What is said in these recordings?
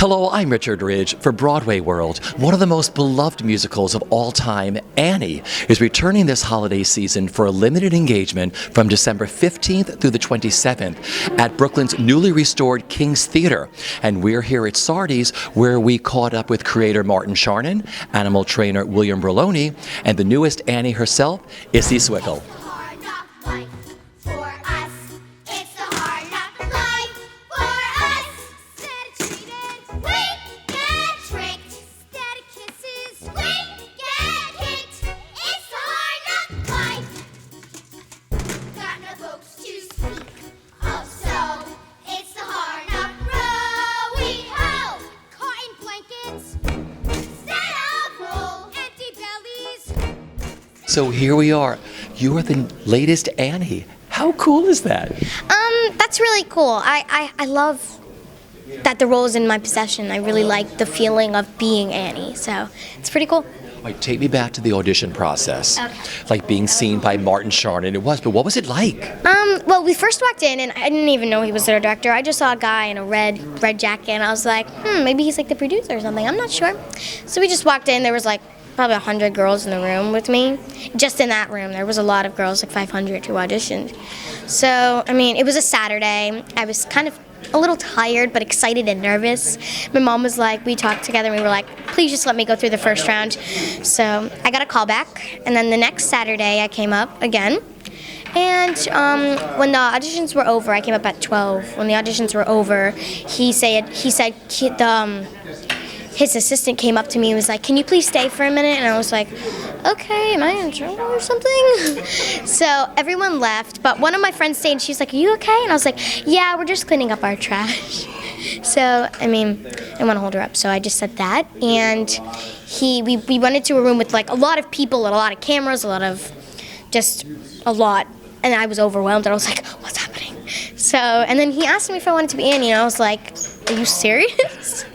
Hello, I'm Richard Ridge for BroadwayWorld. One of the most beloved musicals of all time, Annie, is returning this holiday season for a limited engagement from December 15th through the 27th at Brooklyn's newly restored King's Theater. And we're here at Sardi's, where we caught up with creator Martin Charnin, animal trainer William Broloni, and the newest Annie herself, Issy Swickle. So here we are. You are the latest Annie. How cool is that? That's really cool. I love that the role is in my possession. I really like the feeling of being Annie, so it's pretty cool. Wait, take me back to the audition process. Okay. Like being seen by Martin Charnin, it was, but what was it like? Well, we first walked in, and I didn't even know he was the director. I just saw a guy in a red jacket, and I was like, maybe he's like the producer or something. I'm not sure. So we just walked in. There was like probably 100 girls in the room with me. Just in that room, there was a lot of girls, like 500 who auditioned. So, I mean, it was a Saturday. I was kind of a little tired, but excited and nervous. My mom was like, we talked together, and we were like, please just let me go through the first round. So I got a call back, and then the next Saturday I came up again. And when the auditions were over, I came up at 12. When the auditions were over, his assistant came up to me and was like, can you please stay for a minute? And I was like, okay, am I in trouble or something? So everyone left, but one of my friends stayed, and she's like, are you okay? And I was like, yeah, we're just cleaning up our trash. So, I mean, I didn't want to hold her up, so I just said that. And we went into a room with like a lot of people and a lot of cameras, just a lot. And I was overwhelmed, and I was like, what's happening? So, and then he asked me if I wanted to be Annie, and I was like, are you serious?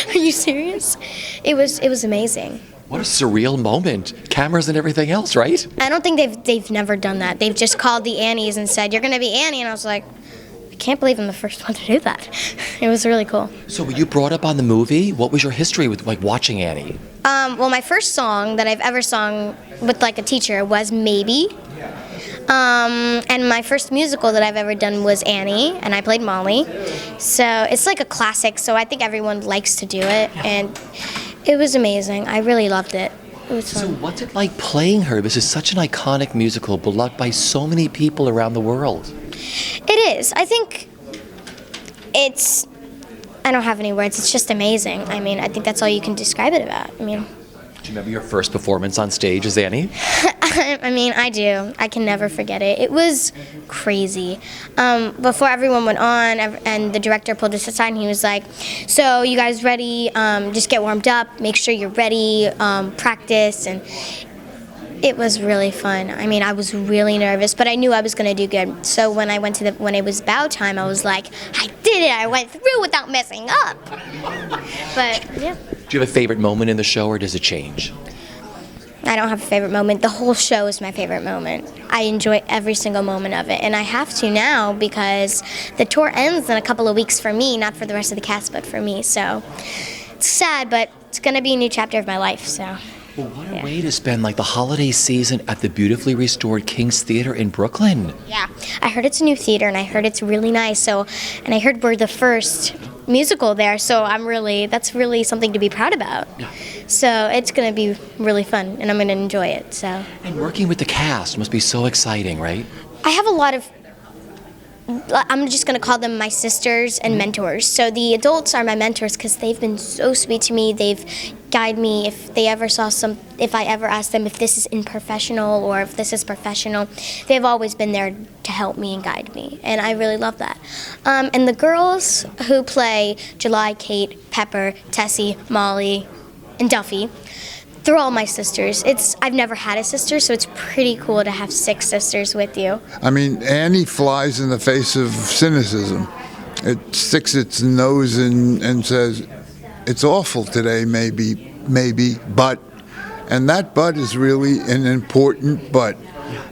Are you serious? It was amazing. What a surreal moment. Cameras and everything else, right? I don't think they've never done that. They've just called the Annies and said, you're going to be Annie. And I was like, I can't believe I'm the first one to do that. It was really cool. So were you brought up on the movie? What was your history with like watching Annie? Well, my first song that I've ever sung with like a teacher was Maybe. And my first musical that I've ever done was Annie, and I played Molly. So it's like a classic, so I think everyone likes to do it, and it was amazing. I really loved it. It was fun. So what's it like playing her? This is such an iconic musical, beloved by so many people around the world. It is. I think I don't have any words. It's just amazing. I mean, I think that's all you can describe it about. I mean, Do you remember your first performance on stage as Annie? I mean, I do. I can never forget it. It was crazy. Before everyone went on, and the director pulled us aside, and he was like, so you guys ready? Just get warmed up. Make sure you're ready. Practice. And it was really fun. I mean, I was really nervous, but I knew I was going to do good. So when it was bow time, I was like, I did it. I went through without messing up. But, yeah. Do you have a favorite moment in the show, or does it change? I don't have a favorite moment. The whole show is my favorite moment. I enjoy every single moment of it, and I have to now because the tour ends in a couple of weeks for me, not for the rest of the cast, but for me. So it's sad, but it's going to be a new chapter of my life. So. Well, what a way to spend like the holiday season at the beautifully restored King's Theater in Brooklyn. Yeah, I heard it's a new theater, and I heard it's really nice. So, and I heard we're the first musical there, so that's really something to be proud about. Yeah. So it's going to be really fun, and I'm going to enjoy it. So. And working with the cast must be so exciting, right? I have a lot of, I'm just going to call them my sisters and mentors. So the adults are my mentors because they've been so sweet to me. They've guided me if I ever asked them if this is unprofessional or if this is professional. They've always been there to help me and guide me, and I really love that. And the girls who play July, Kate, Pepper, Tessie, Molly, and Duffy, they're all my sisters. I've never had a sister, so it's pretty cool to have 6 sisters with you. I mean, Annie flies in the face of cynicism. It sticks its nose in and says, it's awful today, maybe, but. And that but is really an important but.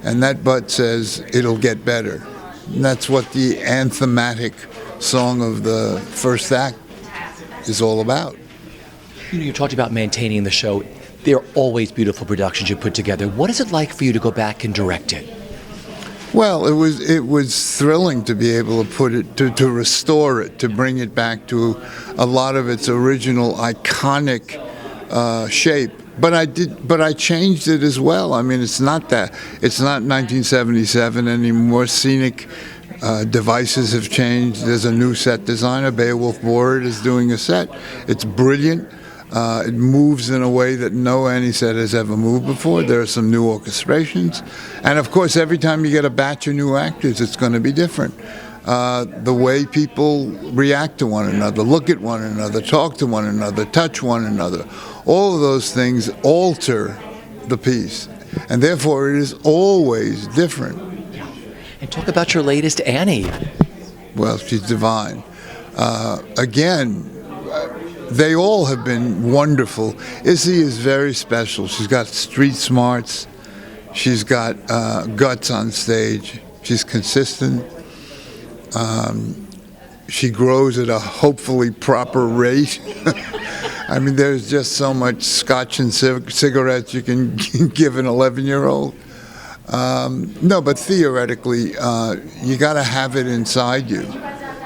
And that but says, it'll get better. And that's what the anthematic song of the first act is all about. You know, you talked about maintaining the show. There are always beautiful productions you put together. What is it like for you to go back and direct it? Well, it was thrilling to be able to put it, to restore it, to bring it back to a lot of its original iconic shape. But I changed it as well. I mean, it's not 1977 anymore. Scenic devices have changed. There's a new set designer. Beowulf Board is doing a set. It's brilliant. It moves in a way that no Annie set has ever moved before. There are some new orchestrations. And of course, every time you get a batch of new actors, it's going to be different. The way people react to one another, look at one another, talk to one another, touch one another, all of those things alter the piece. And therefore, it is always different. And talk about your latest Annie. Well, she's divine. Again, they all have been wonderful. Izzy is very special. She's got street smarts. She's got guts on stage. She's consistent. She grows at a hopefully proper rate. I mean, there's just so much scotch and cigarettes you can give an 11-year-old. No, but theoretically, you got to have it inside you.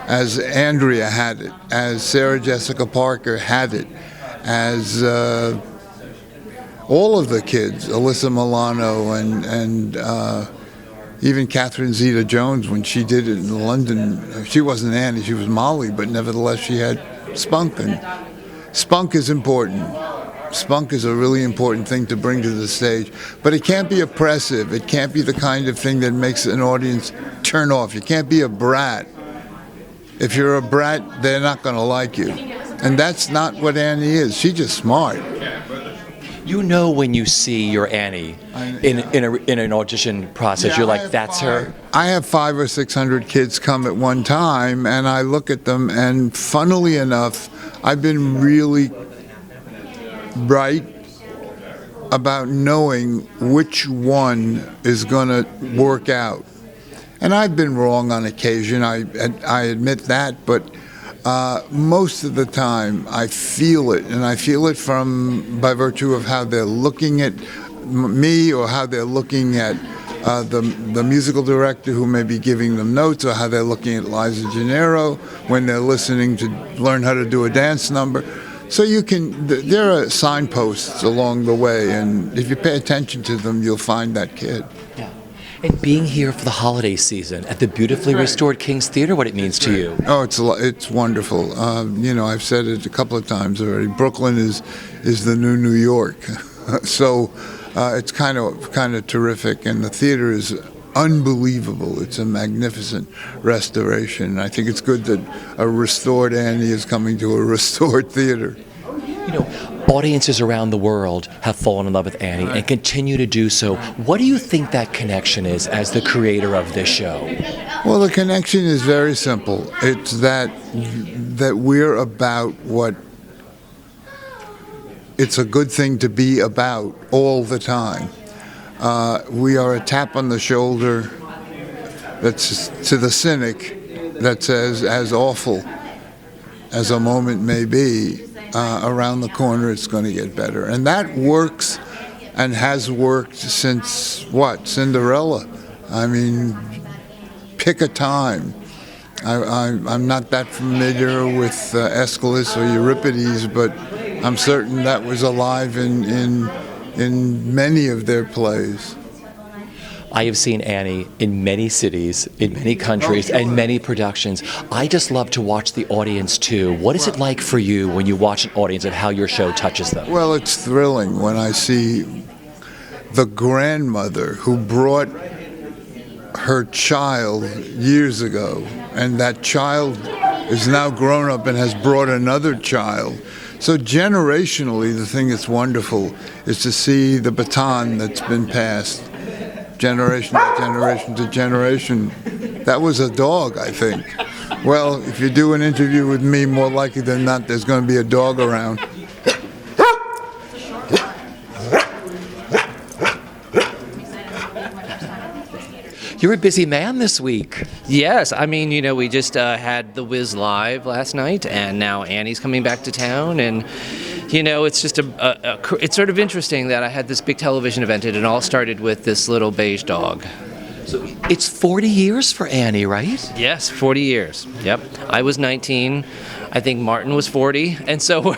As Andrea had it, as Sarah Jessica Parker had it, as all of the kids, Alyssa Milano and even Catherine Zeta-Jones, when she did it in London, she wasn't Annie, she was Molly, but nevertheless she had spunk. And spunk is important. Spunk is a really important thing to bring to the stage, but it can't be oppressive. It can't be the kind of thing that makes an audience turn off. You can't be a brat. If you're a brat, they're not going to like you. And that's not what Annie is. She's just smart. You know when you see your Annie in an audition process, you're like, that's her? I have 500 or 600 kids come at one time, and I look at them, and funnily enough, I've been really right about knowing which one is going to work out. And I've been wrong on occasion, I admit that, but most of the time I feel it, and I feel it by virtue of how they're looking at me, or how they're looking at the musical director who may be giving them notes, or how they're looking at Liza Gennaro when they're listening to learn how to do a dance number. So there are signposts along the way, and if you pay attention to them, you'll find that kid. Yeah. And being here for the holiday season at the beautifully restored King's Theater, what it means to you? Oh, it's wonderful. You know, I've said it a couple of times already. Brooklyn is the new New York, so it's kind of terrific, and the theater is unbelievable. It's a magnificent restoration. I think it's good that a restored Annie is coming to a restored theater. You know, audiences around the world have fallen in love with Annie and continue to do so. What do you think that connection is as the creator of this show? Well, the connection is very simple. It's that we're about what it's a good thing to be about all the time. We are a tap on the shoulder that's to the cynic that says, as awful as a moment may be, around the corner it's going to get better. And that works and has worked since, Cinderella. I mean, pick a time. I'm not that familiar with Aeschylus or Euripides, but I'm certain that was alive in many of their plays. I have seen Annie in many cities, in many countries, and many productions. I just love to watch the audience too. What is it like for you when you watch an audience and how your show touches them? Well, it's thrilling when I see the grandmother who brought her child years ago, and that child is now grown up and has brought another child. So generationally, the thing that's wonderful is to see the baton that's been passed generation to generation to generation. That was a dog, I think. Well, if you do an interview with me, more likely than not, there's going to be a dog around. You're a busy man this week. Yes, I mean, we just had The Wiz live last night, and now Annie's coming back to town, and it's just it's sort of interesting that I had this big television event, and it all started with this little beige dog. So it's 40 years for Annie, right? Yes, 40 years. Yep. I was 19. I think Martin was 40, and so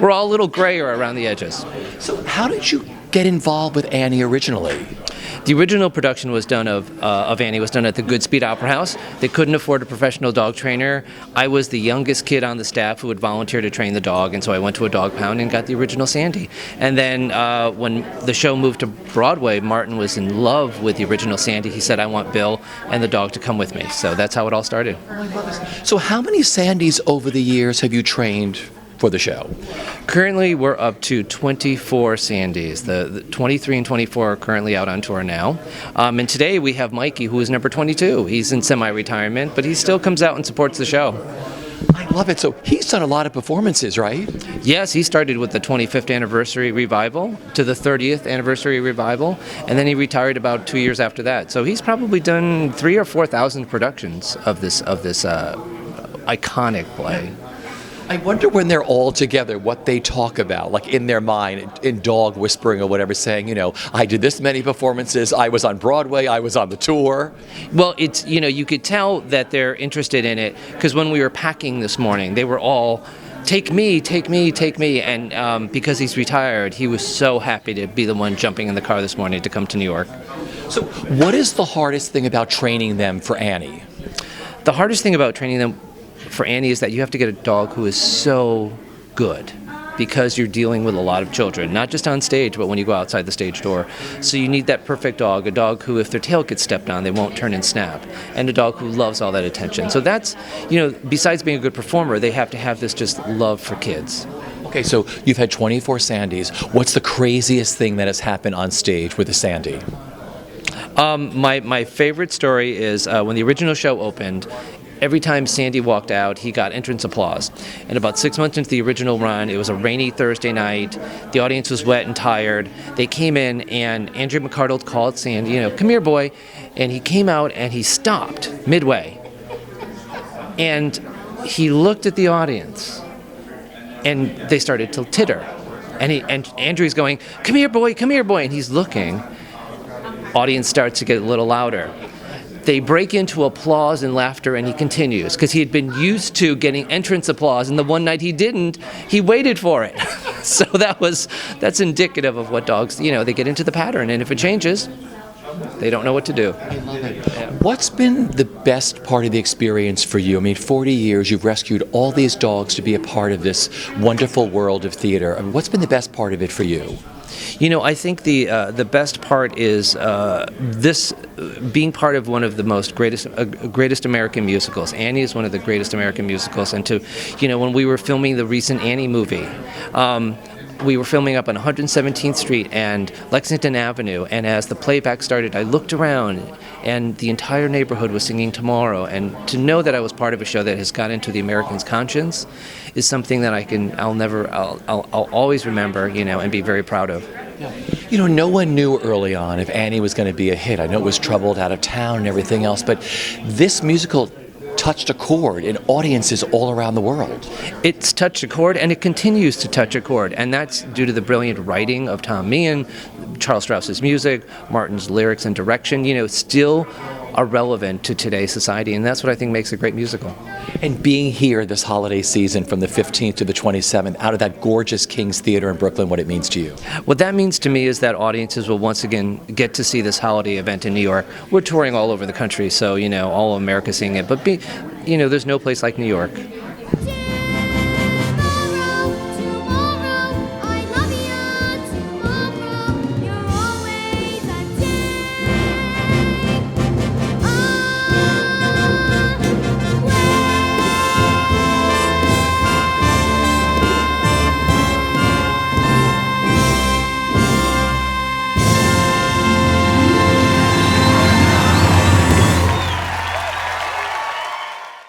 we're all a little grayer around the edges. So how did you get involved with Annie originally? The original production was done of Annie was done at the Goodspeed Opera House. They couldn't afford a professional dog trainer. I was the youngest kid on the staff who would volunteer to train the dog, and so I went to a dog pound and got the original Sandy. And then when the show moved to Broadway, Martin was in love with the original Sandy. He said, "I want Bill and the dog to come with me." So that's how it all started. So how many Sandys over the years have you trained for the show? Currently, we're up to 24 Sandys. The 23 and 24 are currently out on tour now. And today we have Mikey, who is number 22. He's in semi-retirement, but he still comes out and supports the show. I love it. So he's done a lot of performances, right? Yes, he started with the 25th anniversary revival to the 30th anniversary revival, and then he retired about 2 years after that. So he's probably done 3,000 or 4,000 productions of this iconic play. I wonder when they're all together what they talk about, like in their mind, in dog whispering or whatever, saying, I did this many performances, I was on Broadway, I was on the tour. Well, it's, you could tell that they're interested in it, because when we were packing this morning, they were all, take me, take me, take me. And because he's retired, he was so happy to be the one jumping in the car this morning to come to New York. So what is the hardest thing about training them for Annie? The hardest thing about training them for Annie is that you have to get a dog who is so good, because you're dealing with a lot of children, not just on stage, but when you go outside the stage door. So you need that perfect dog, a dog who, if their tail gets stepped on, they won't turn and snap, and a dog who loves all that attention. So that's, besides being a good performer, they have to have this just love for kids. Okay, so you've had 24 Sandys. What's the craziest thing that has happened on stage with a Sandy? My favorite story is when the original show opened. Every time Sandy walked out, he got entrance applause. And about 6 months into the original run, it was a rainy Thursday night. The audience was wet and tired. They came in, and Andrew McArdle called Sandy, come here, boy. And he came out, and he stopped midway. And he looked at the audience, and they started to titter. And Andrew's going, come here, boy, and he's looking. Audience starts to get a little louder. They break into applause and laughter, and he continues, because he had been used to getting entrance applause, and the one night he didn't, he waited for it. So that's indicative of what dogs, they get into the pattern, and if it changes, they don't know what to do. I love it. Yeah. What's been the best part of the experience for you? I mean, 40 years, you've rescued all these dogs to be a part of this wonderful world of theater. I mean, what's been the best part of it for you? I think the best part is this being part of one of the greatest American musicals. Annie is one of the greatest American musicals, and when we were filming the recent Annie movie, we were filming up on 117th Street and Lexington Avenue, and as the playback started, I looked around, and the entire neighborhood was singing Tomorrow, and to know that I was part of a show that has got into the American's conscience is something that I'll always remember, and be very proud of. No one knew early on if Annie was going to be a hit. I know it was troubled out of town and everything else, but this musical touched a chord in audiences all around the world. It's touched a chord, and it continues to touch a chord, and that's due to the brilliant writing of Tom Meehan, Charles Strauss's music, Martin's lyrics and direction, still are relevant to today's society, and that's what I think makes a great musical. And being here this holiday season from the 15th to the 27th, out of that gorgeous King's Theater in Brooklyn, what it means to you? What that means to me is that audiences will once again get to see this holiday event in New York. We're touring all over the country, so, all of America's seeing it, but there's no place like New York.